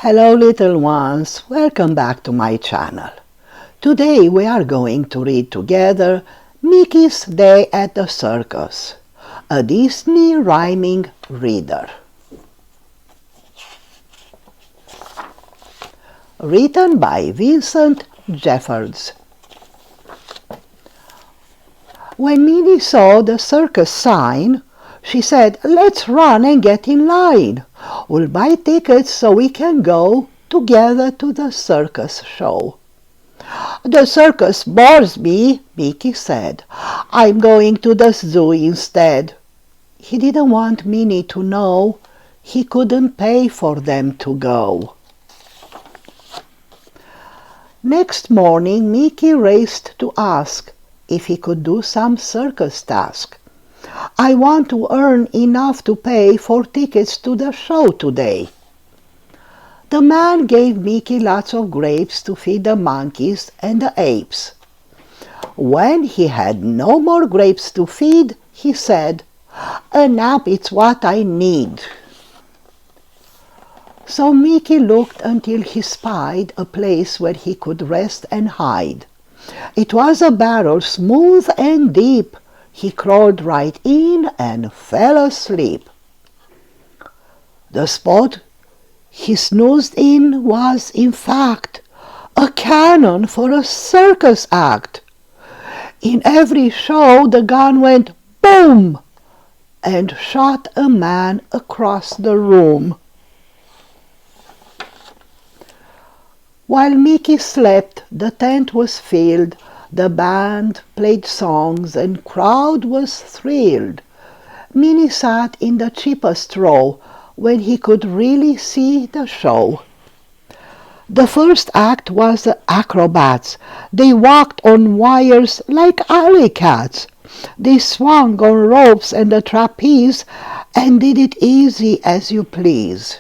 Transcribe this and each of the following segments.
Hello little ones, welcome back to my channel. Today we are going to read together Mickey's Day at the Circus, a Disney rhyming reader. Written by Vincent Jeffords. When Minnie saw the circus sign, she said, "Let's run and get in line. We'll buy tickets so we can go together to the circus show." "The circus bores me," Mickey said. "I'm going to the zoo instead." He didn't want Minnie to know he couldn't pay for them to go. Next morning, Mickey raced to ask if he could do some circus task. "I want to earn enough to pay for tickets to the show today." The man gave Mickey lots of grapes to feed the monkeys and the apes. When he had no more grapes to feed, he said, "A nap is what I need." So Mickey looked until he spied a place where he could rest and hide. It was a barrel smooth and deep. He crawled right in and fell asleep. The spot he snoozed in was, in fact, a cannon for a circus act. In every show the gun went boom and shot a man across the room. While Mickey slept, the tent was filled. The band played songs and crowd was thrilled. Minnie sat in the cheapest row when he could really see the show. The first act was the acrobats. They walked on wires like alley cats. They swung on ropes and the trapeze and did it easy as you please.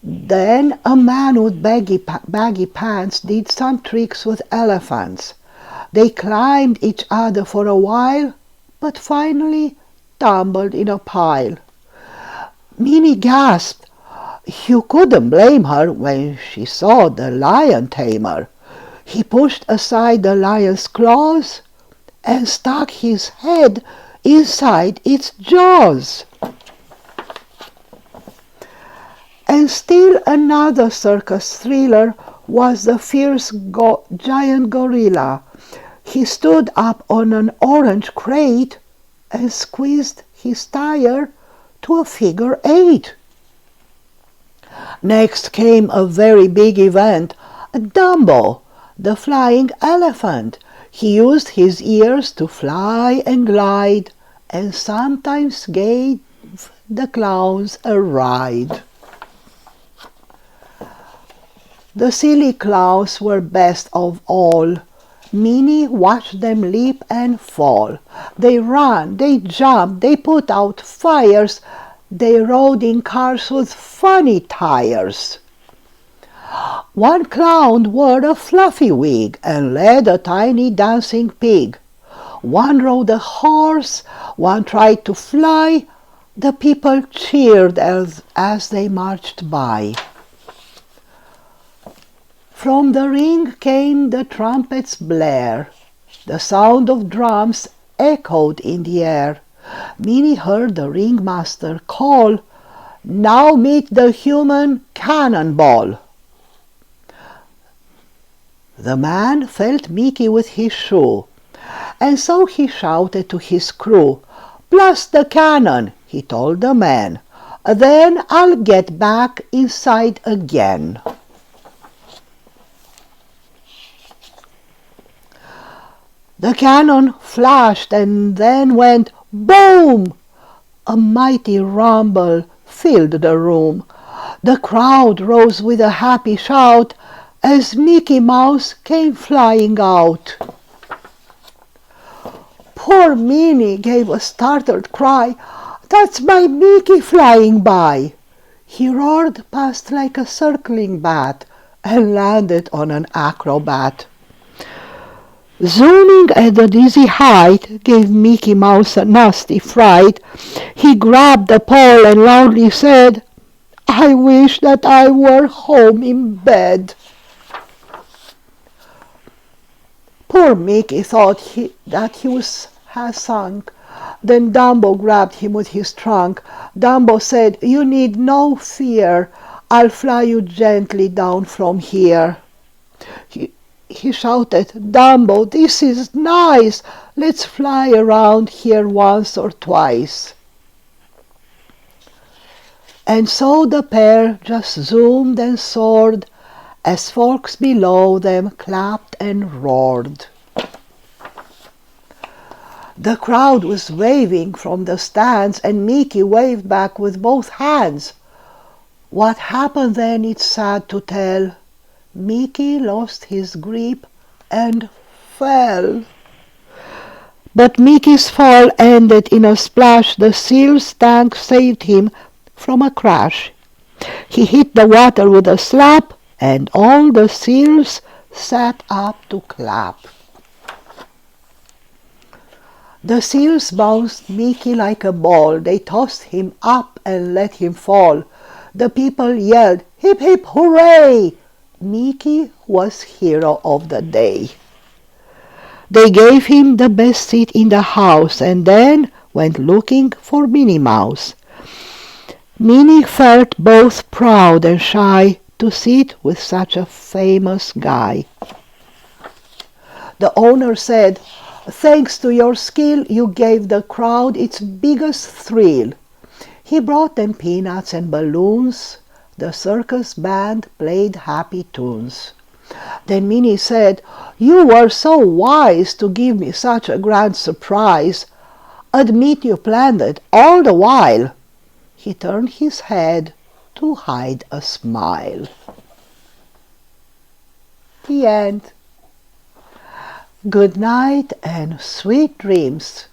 Then a man with baggy pants did some tricks with elephants. They climbed each other for a while, but finally tumbled in a pile. Minnie gasped. You couldn't blame her when she saw the lion tamer. He pushed aside the lion's claws and stuck his head inside its jaws. And still another circus thriller was the fierce giant gorilla. He stood up on an orange crate and squeezed his tire to a figure 8. Next came a very big event, Dumbo, the flying elephant. He used his ears to fly and glide and sometimes gave the clowns a ride. The silly clowns were best of all. Minnie watched them leap and fall. They ran, they jumped, they put out fires. They rode in cars with funny tires. One clown wore a fluffy wig and led a tiny dancing pig. One rode a horse, one tried to fly. The people cheered as they marched by. From the ring came the trumpet's blare. The sound of drums echoed in the air. Minnie heard the ringmaster call, "Now meet the Human Cannonball." The man felt Mickey with his shoe, and so he shouted to his crew, "Blast the cannon," he told the man. "Then I'll get back inside again." The cannon flashed and then went boom! A mighty rumble filled the room. The crowd rose with a happy shout as Mickey Mouse came flying out. Poor Minnie gave a startled cry. "That's my Mickey flying by!" He roared past like a circling bat and landed on an acrobat. Zooming at the dizzy height gave Mickey Mouse a nasty fright. He grabbed the pole and loudly said, I wish that I were home in bed." Poor Mickey thought that he had sunk. Then Dumbo grabbed him with his trunk. Dumbo said, "You need no fear. I'll fly you gently down from here." He shouted, "Dumbo, this is nice. Let's fly around here once or twice." And so the pair just zoomed and soared as folks below them clapped and roared. The crowd was waving from the stands, and Mickey waved back with both hands. What happened then, it's sad to tell. Mickey lost his grip and fell. But Mickey's fall ended in a splash. The seal's tank saved him from a crash. He hit the water with a slap, and all the seals sat up to clap. The seals bounced Mickey like a ball. They tossed him up and let him fall. The people yelled, "Hip, hip, hooray!" Mickey was hero of the day. They gave him the best seat in the house and then went looking for Minnie Mouse. Minnie felt both proud and shy to sit with such a famous guy. The owner said, "Thanks to your skill, you gave the crowd its biggest thrill." He brought them peanuts and balloons. The circus band played happy tunes. Then Minnie said, "You were so wise to give me such a grand surprise. Admit you planned it all the while." He turned his head to hide a smile. The end. Good night and sweet dreams.